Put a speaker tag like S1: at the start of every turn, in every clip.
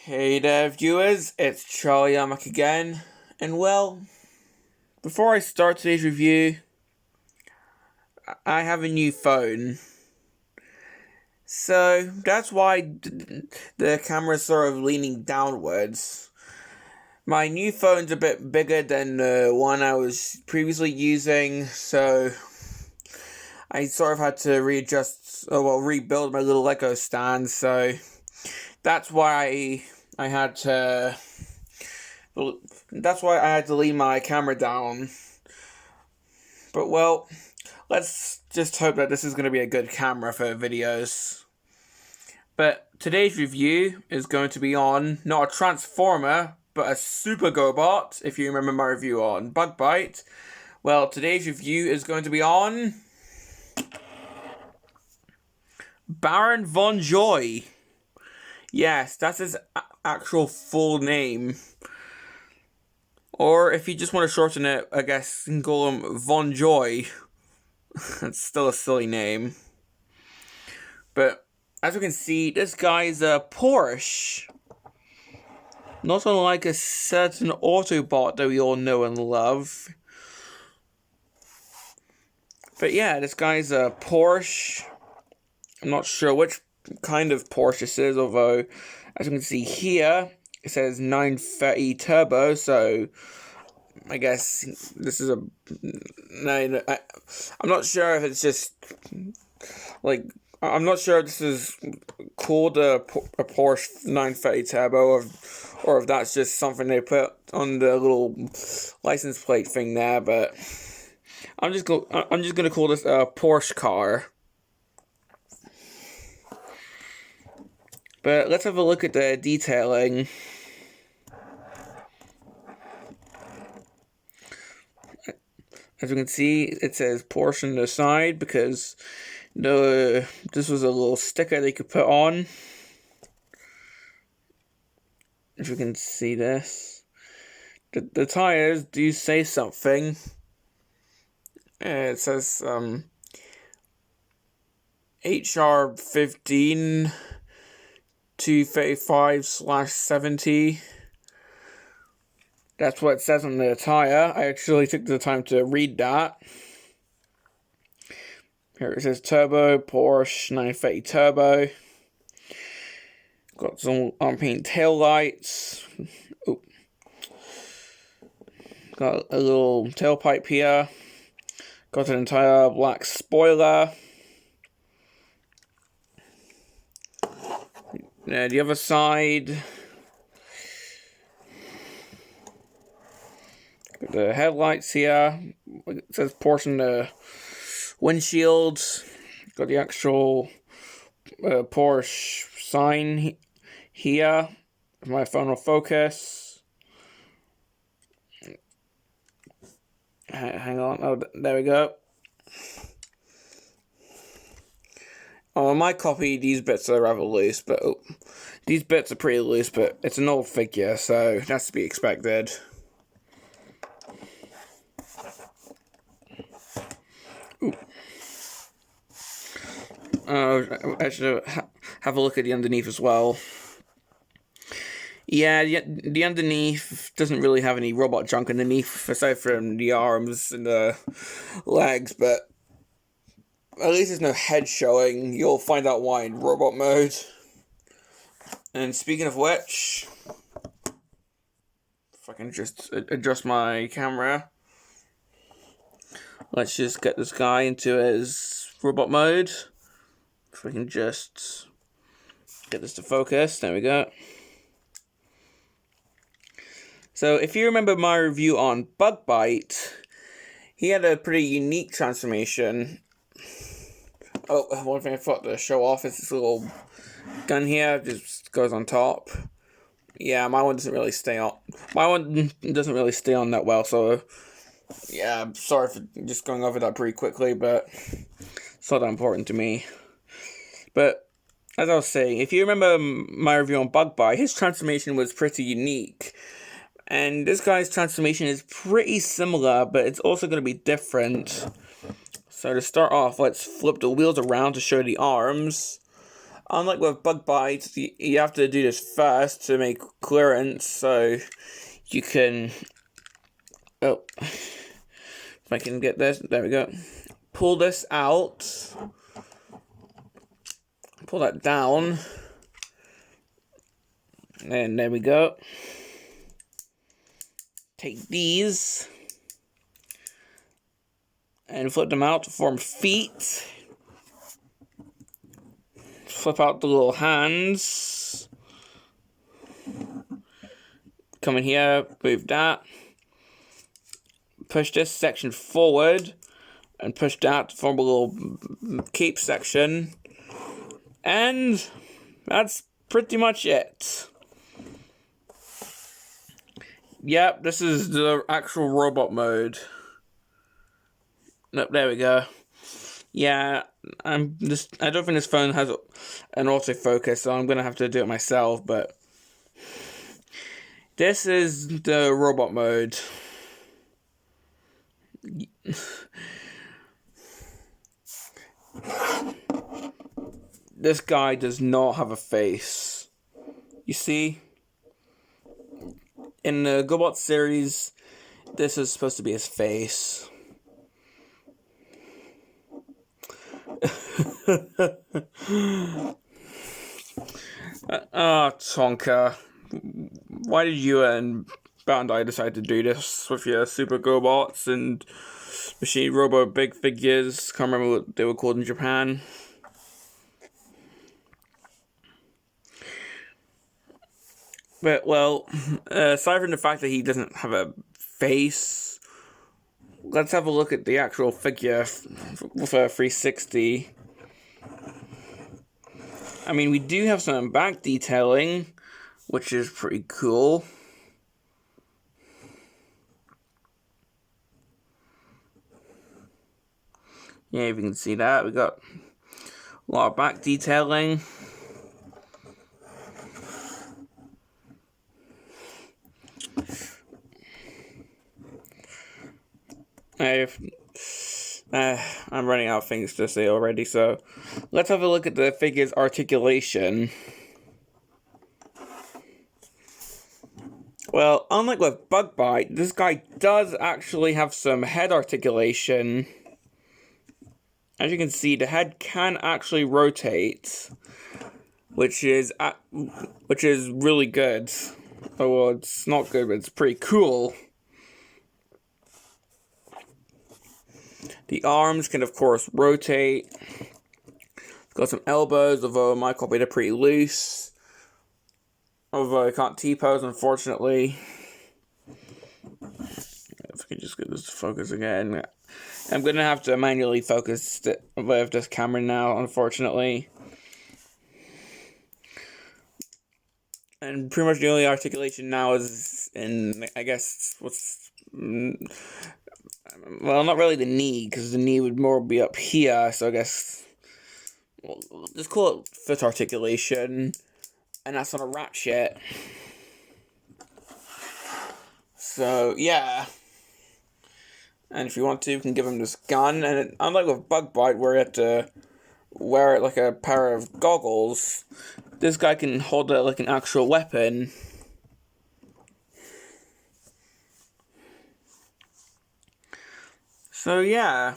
S1: Hey there, viewers, it's Charlie Yamak again, and well, before I start today's review, I have a new phone. So, that's why the camera's sort of leaning downwards. My new phone's a bit bigger than the one I was previously using, so I sort of had to rebuild my little Lego stand, so that's why I had to lean my camera down. But well, let's just hope that this is going to be a good camera for videos. But today's review is going to be on not a transformer, but a super GoBot, if you remember my review on Bug Bite. Well, today's review is going to be on Baron Von Joy. Yes, that's his actual full name. Or if you just want to shorten it, I guess you can call him Von Joy. That's still a silly name. But as you can see, this guy's a Porsche. Not unlike a certain Autobot that we all know and love. But yeah, this guy's a Porsche. I'm not sure which kind of Porsche this is, although as you can see here, it says 930 Turbo, so I guess this is I'm not sure if it's just I'm not sure if this is called a Porsche 930 Turbo or if that's just something they put on the little license plate thing there, but I'm just gonna call this a Porsche car. But let's have a look at the detailing. As you can see, it says Porsche on the side because this was a little sticker they could put on. If you can see this. The tires do say something. It says HR15 235/70. That's what it says on the tire. I actually took the time to read that. Here it says Turbo, Porsche 930 Turbo. Got some on-paint tail lights. Oh. Got a little tailpipe here. Got an entire black spoiler. Now the other side, got the headlights here. It says Porsche on the windshield. Got the actual Porsche sign here. My phone will focus. Hang on. Oh, there we go. On my copy, these bits are rather loose, but these bits are pretty loose, but it's an old figure, so that's to be expected. I should have a look at the underneath as well. Yeah, the underneath doesn't really have any robot junk underneath, aside from the arms and the legs, but at least there's no head showing. You'll find out why in robot mode. And speaking of which, if I can just adjust my camera, let's just get this guy into his robot mode. If we can just get this to focus, there we go. So if you remember my review on Bug Bite, he had a pretty unique transformation. Oh, one thing I forgot to show off is this little gun here, just goes on top. Yeah, my one doesn't really stay on that well, so yeah, I'm sorry for just going over that pretty quickly, but it's not that important to me. But as I was saying, if you remember my review on Bug Bite, his transformation was pretty unique. And this guy's transformation is pretty similar, but it's also going to be different. So to start off, let's flip the wheels around to show the arms. unlike with bug bites, you have to do this first to make clearance, so you can, oh, if I can get this, there we go, pull this out, pull that down, and there we go. Take these and flip them out to form feet. Flip out the little hands. Come in here, move that. Push this section forward and push that to form a little cape section. And that's pretty much it. Yep, this is the actual robot mode. Nope, there we go. Yeah, I don't think this phone has an autofocus, so I'm gonna have to do it myself, but this is the robot mode. This guy does not have a face. You see? In the GoBots series, this is supposed to be his face. Tonka. Why did you and Bandai decide to do this with your Super GoBots and Machine Robo big figures? Can't remember what they were called in Japan. But, well, aside from the fact that he doesn't have a face, let's have a look at the actual figure with a 360. I mean, we do have some back detailing, which is pretty cool. Yeah, if you can see that, we got a lot of back detailing. I'm running out of things to say already, so let's have a look at the figure's articulation. Well, unlike with Bug Bite, this guy does actually have some head articulation. As you can see, the head can actually rotate, which is really good. Oh, well, it's not good, but it's pretty cool. The arms can, of course, rotate. It's got some elbows, although my copy, they're pretty loose. Although I can't T-pose, unfortunately. If I can just get this to focus again. I'm going to have to manually focus with this camera now, unfortunately. And pretty much the only articulation now is in, I guess, well, not really the knee, because the knee would more be up here, so I guess, well, just call it foot articulation, and that's on a ratchet. So, yeah. And if you want to, you can give him this gun, and unlike with Bug Bite, where you have to wear it like a pair of goggles, this guy can hold it like an actual weapon. So, yeah.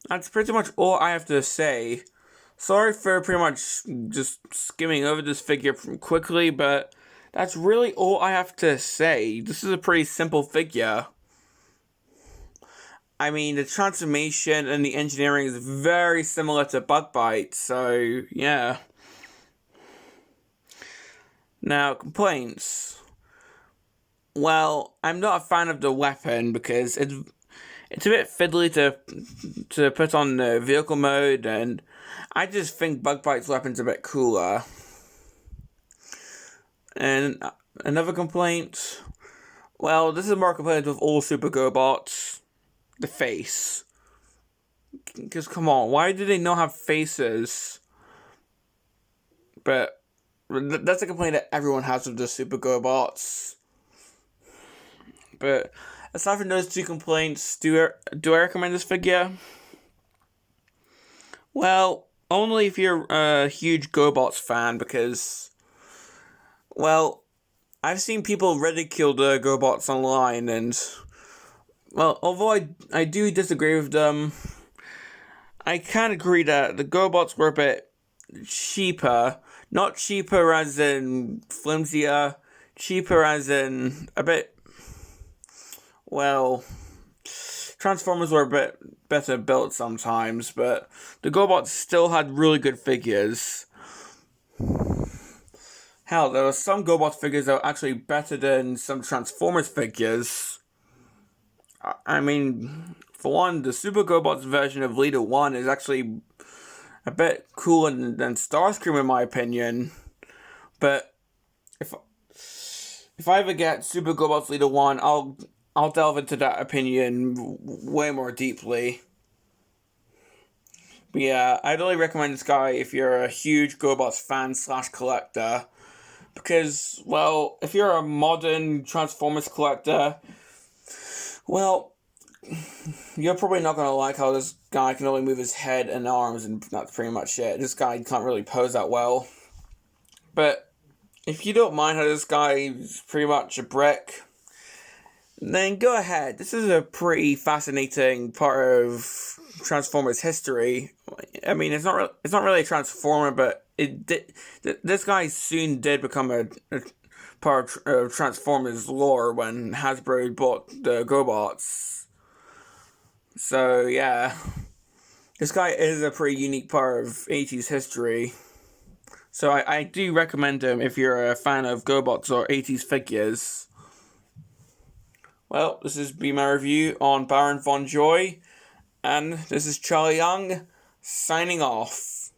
S1: That's pretty much all I have to say. Sorry for pretty much just skimming over this figure quickly, but that's really all I have to say. This is a pretty simple figure. I mean, the transformation and the engineering is very similar to Bug Bite, so, yeah. Now, complaints. Well, I'm not a fan of the weapon because it's a bit fiddly to put on the vehicle mode, and I just think Bug Bite's weapon's a bit cooler. And another complaint, well, this is more complaint with all Super GoBots, the face. Because, come on, why do they not have faces? But that's a complaint that everyone has with the Super GoBots. But aside from those two complaints, do I recommend this figure? Well, only if you're a huge GoBots fan, because, well, I've seen people ridicule the GoBots online, and, well, although I do disagree with them, I can agree that the GoBots were a bit cheaper. Not cheaper as in flimsier, cheaper as in a bit, well, Transformers were a bit better built sometimes, but the GoBots still had really good figures. Hell, there were some GoBots figures that were actually better than some Transformers figures. I mean, for one, the Super GoBots version of Leader 1 is actually a bit cooler than Starscream in my opinion. But if I ever get Super GoBots Leader 1, I'll delve into that opinion way more deeply. But yeah, I'd really recommend this guy if you're a huge GoBots fan / collector. Because, well, if you're a modern Transformers collector, well, you're probably not going to like how this guy can only move his head and arms, and that's pretty much it. This guy can't really pose that well. But if you don't mind how this guy is pretty much a brick, then go ahead. This is a pretty fascinating part of Transformers history. I mean, it's not really a Transformer, but it did. This guy soon did become a part of Transformers lore when Hasbro bought the GoBots. So yeah, this guy is a pretty unique part of 80s history. So I do recommend him if you're a fan of GoBots or 80s figures. Well, this has been my review on Baron Von Joy, and this is Charlie Young, signing off.